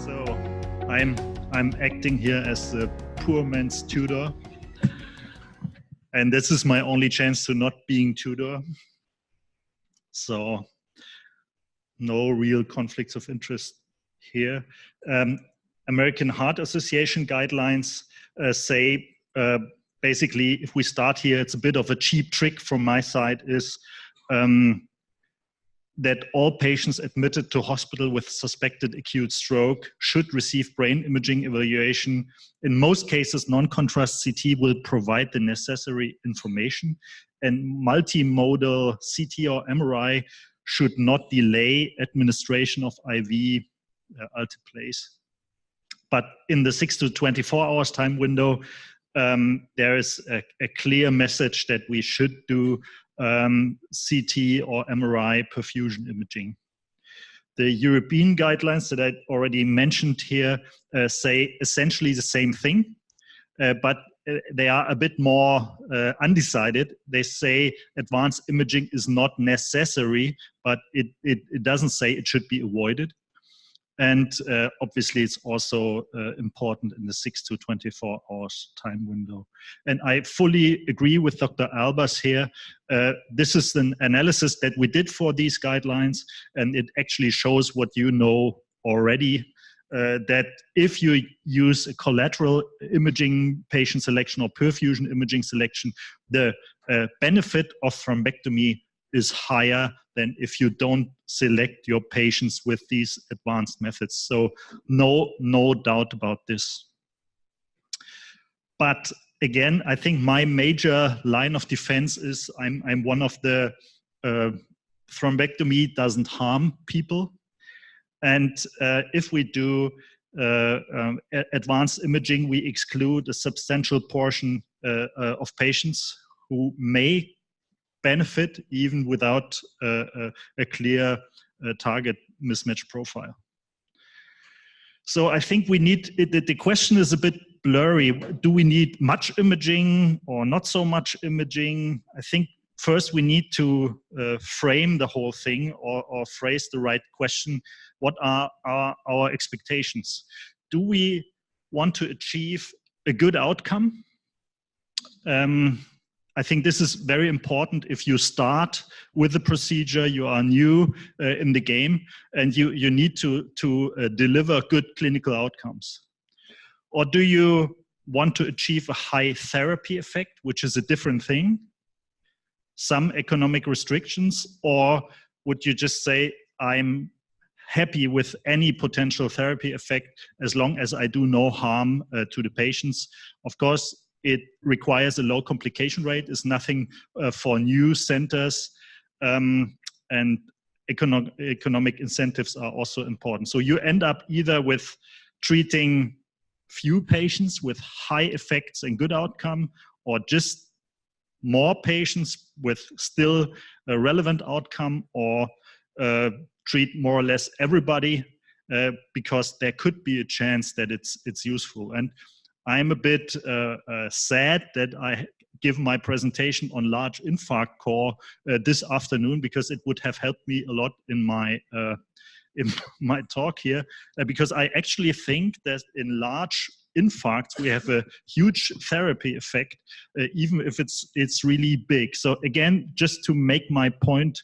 So I'm acting here as the poor man's tutor, and this is my only chance to not being tutor. So no real conflicts of interest here. American Heart Association guidelines say basically, if we start here, it's a bit of a cheap trick from my side, is that all patients admitted to hospital with suspected acute stroke should receive brain imaging evaluation. In most cases, non-contrast CT will provide the necessary information, and multimodal CT or MRI should not delay administration of IV alteplase. But in the 6 to 24 hours time window, there is a clear message that we should do CT or MRI perfusion imaging. The European guidelines that I already mentioned here say essentially the same thing, but they are a bit more undecided. They say advanced imaging is not necessary, but it doesn't say it should be avoided. And obviously, it's also important in the 6 to 24 hours time window. And I fully agree with Dr. Albers here. This is an analysis that we did for these guidelines, and it actually shows what you know already, that if you use a collateral imaging patient selection or perfusion imaging selection, the benefit of thrombectomy is higher than if you don't select your patients with these advanced methods. So no doubt about this. But again, I think my major line of defense is I'm one of the thrombectomy doesn't harm people. And if we do advanced imaging, we exclude a substantial portion of patients who may benefit even without a clear target mismatch profile. So I think we need, the question is a bit blurry. Do we need much imaging or not so much imaging? I think first we need to frame the whole thing or phrase the right question. What are our expectations? Do we want to achieve a good outcome? I think this is very important. If you start with the procedure, you are new in the game, and you need to deliver good clinical outcomes. Or do you want to achieve a high therapy effect, which is a different thing? Some economic restrictions, or would you just say, I'm happy with any potential therapy effect as long as I do no harm to the patients? Of course, it requires a low complication rate. It's nothing for new centers, and economic incentives are also important. So you end up either with treating few patients with high effects and good outcome, or just more patients with still a relevant outcome, or treat more or less everybody because there could be a chance that it's useful. And I'm a bit sad that I give my presentation on large infarct core this afternoon, because it would have helped me a lot in my talk here, because I actually think that in large infarcts we have a huge therapy effect, even if it's really big. So again, just to make my point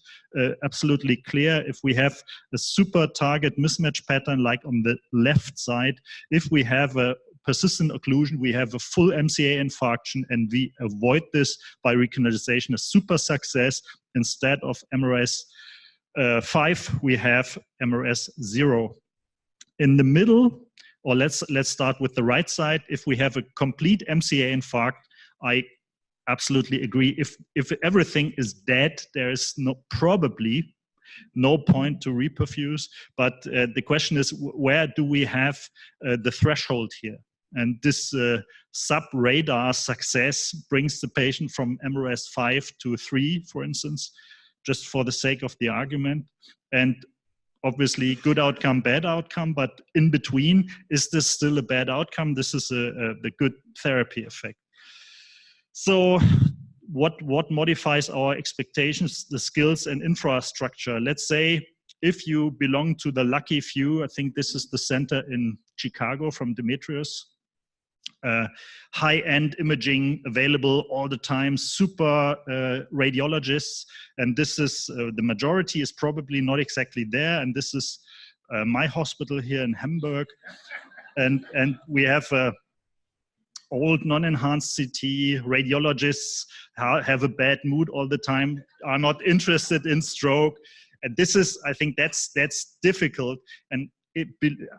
absolutely clear, if we have a super target mismatch pattern like on the left side, if we have a persistent occlusion, we have a full MCA infarction, and we avoid this by recanalization, a super success. Instead of MRS 5, we have MRS 0. In the middle, or let's start with the right side, if we have a complete MCA infarct, I absolutely agree. If everything is dead, there is probably no point to reperfuse. But the question is, where do we have the threshold here? And this sub-radar success brings the patient from MRS 5 to 3, for instance, just for the sake of the argument. And obviously, good outcome, bad outcome, but in between, is this still a bad outcome? This is the good therapy effect. So what modifies our expectations, the skills and infrastructure? Let's say if you belong to the lucky few, I think this is the center in Chicago from Demetrius. High-end imaging available all the time, super radiologists, and this is the majority is probably not exactly there. And this is my hospital here in Hamburg, and we have old non-enhanced CT radiologists have a bad mood all the time, are not interested in stroke, and this is, I think that's difficult. And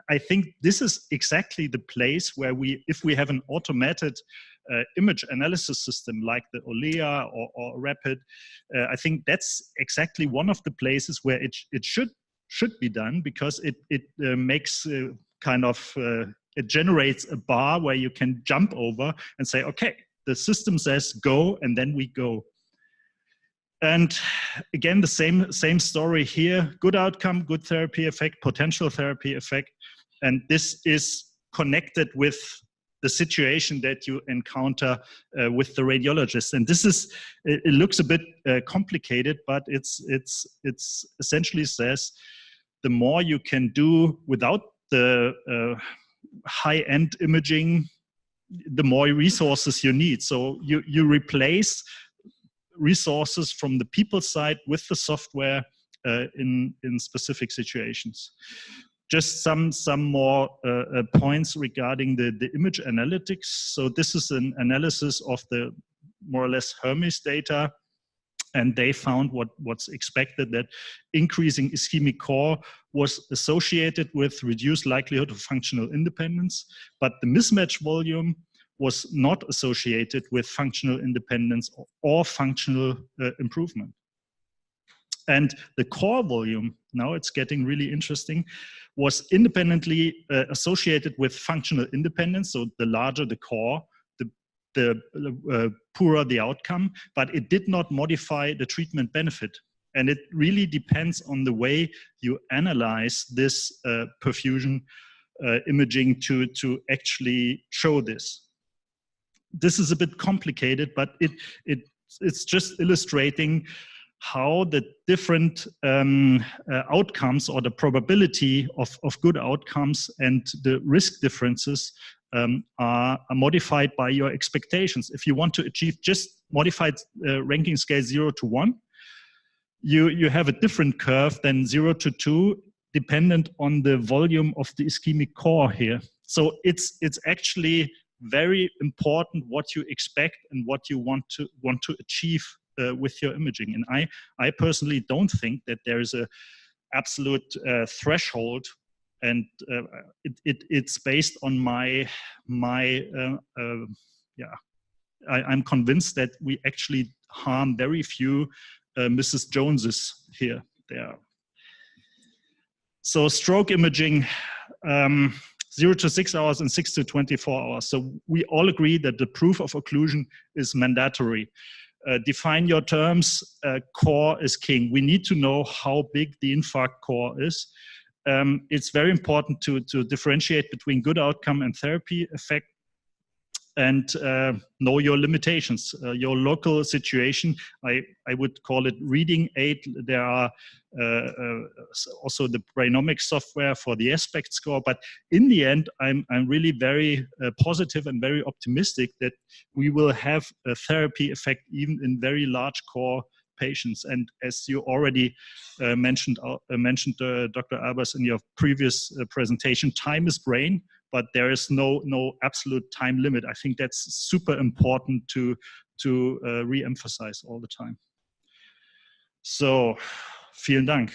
I think this is exactly the place where if we have an automated image analysis system like the OLEA or Rapid, I think that's exactly one of the places where it should be done, because it makes kind of it generates a bar where you can jump over and say, okay, the system says go, and then we go. And again, the same story here: good outcome, good therapy effect, potential therapy effect, and this is connected with the situation that you encounter with the radiologist. And this is, it looks a bit complicated, but it's essentially says the more you can do without the high-end imaging, the more resources you need. So you replace resources from the people side with the software in specific situations. Just some more points regarding the image analytics. So this is an analysis of the more or less Hermes data, and they found what's expected, that increasing ischemic core was associated with reduced likelihood of functional independence, but the mismatch volume was not associated with functional independence or functional improvement. And the core volume, now it's getting really interesting, was independently associated with functional independence. So the larger the core, the poorer the outcome, but it did not modify the treatment benefit. And it really depends on the way you analyze this perfusion imaging to actually show this. This is a bit complicated, but it's just illustrating how the different outcomes, or the probability of good outcomes and the risk differences are modified by your expectations. If you want to achieve just modified ranking scale 0 to 1, you have a different curve than 0 to 2, dependent on the volume of the ischemic core here. So it's actually very important what you expect and what you want to achieve with your imaging. And I personally don't think that there is a absolute threshold, and it's based on I'm convinced that we actually harm very few Mrs. Joneses here. There. So stroke imaging, 0 to 6 hours and 6 to 24 hours. So we all agree that the proof of occlusion is mandatory. Define your terms. Core is king. We need to know how big the infarct core is. It's very important to differentiate between good outcome and therapy effect, and know your limitations, your local situation. I would call it reading aid. There are also the Brainomics software for the aspect score. But in the end, I'm really very positive and very optimistic that we will have a therapy effect even in very large core patients. And as you already mentioned, Dr. Albers, in your previous presentation, time is brain, but there is no absolute time limit. I think that's super important to re-emphasize all the time. So, vielen Dank.